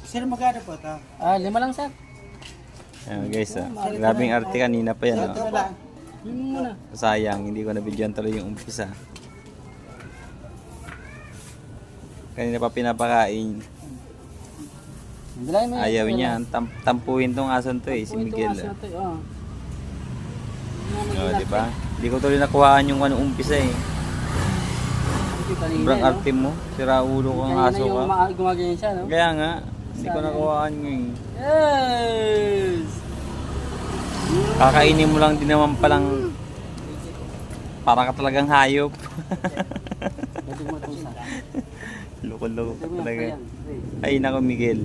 Sir, magkano po ito? 5 lang sir. Ayan guys, grabing arte kanina pa yan. Ito lang. Yun muna. Sayang, hindi ko na-videoan tuloy yung umpisa. Kanina pa pinapakain. Bilay mo yan. Ayaw niya. Tampuhin tong ason to si Miguel. Oh, di ba? Hindi ko tuloy nakuhaan yung umpisa eh. Sobrang arte mo. Sira ulo ko ang aso ka. Gumaganyan siya, no? Kaya nga, hindi ko nakuhaan ngayon. Yes! Kakainin mo lang din naman palang para ka talagang hayop. Loko-loko ka talaga. Ay nako Miguel.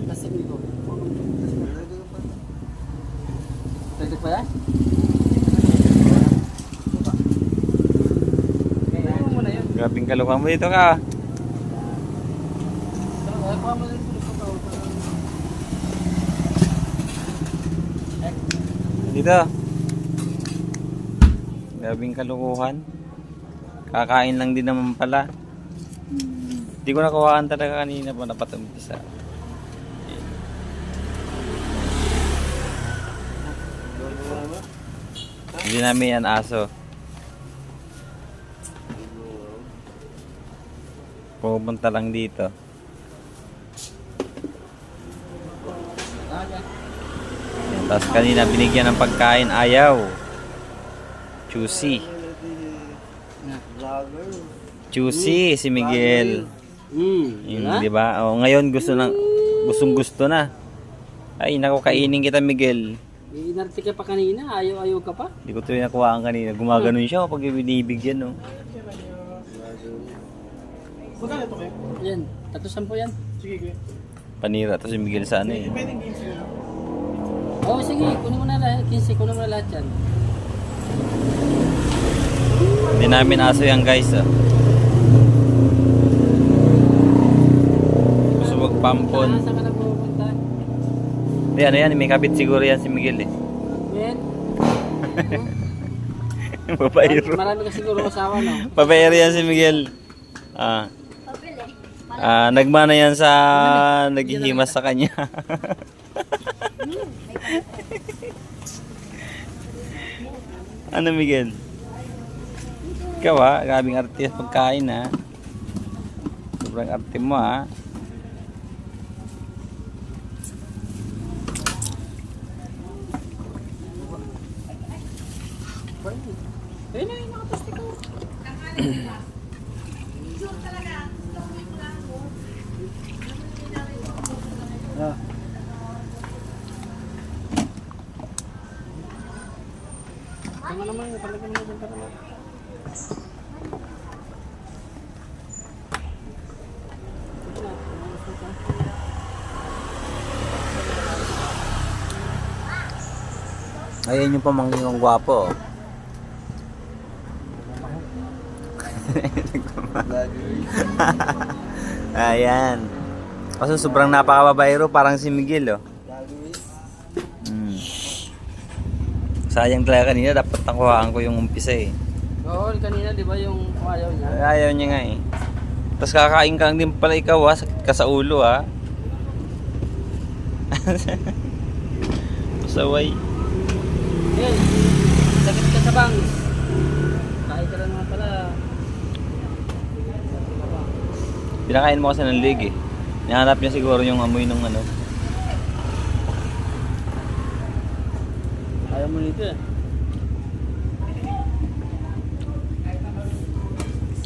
Pwede pa yan? Grabing kalukan mo dito ka. Dito. Grabing kalukuhan. Kakain lang din naman pala. Hindi ko nakuhaan talaga kanina po napatumpisa. Hindi namin yan aso. Pupunta lang dito. Yan, tapos kanina binigyan ng pagkain, ayaw. Choosy. Choosy si Miguel. Di ba? Oh, ngayon gustong-gusto na. Ay, naku, kainin kita Miguel. Inarte ka pa kanina, ayaw ka pa? Hindi ko tuloy nakuhaan kanina. Gumaganon siya pag binibigyan, no. Magkano ito kayo? Yan, 310 yan. Sige, kuya. Panira to si Miguel sa ano eh. Pwedeng 15 na lang. Oo, sige, kunin mo na lahat. 15, kunin mo na lahat yan. Hindi namin aso yan guys. Gusto magpampon. Saan ka na pupunta? Hindi, ano yan, may kapit siguro yan si Miguel eh. Men? Babayero. Marami ka siguro asawa, no? Babayero yan si Miguel. Nagmana yan sa naghihimas sa kanya. Ano Miguel? Ikaw grabing arte sa pagkain ha. Sobrang arte mo ha. Ayun na, nakapastik ako. Tama naman, talaga naman dyan para lang. Ayan yung pamangkin kong gwapo. Ayan. Kaso sobrang napakababayro, parang si Miguel Sayang talaga kanina, dapat nakuhaan ko yung umpisa eh. Oo, kanina di ba yung ayaw niya? Ayaw niya nga eh. Tapos kakain ka lang din pala ikaw sakit ka sa ulo Pasaway. Ayun, sakit ka sa bangs. Kain ka lang naman pala. Pinakain mo kasi ng leg eh. Nahanap niya siguro yung amoy ng ano. Ayaw mo nito eh.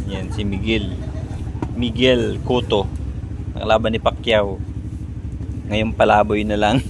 Yan si Miguel. Miguel Cotto. Nakalaban ni Pacquiao. Ngayon palaboy na lang.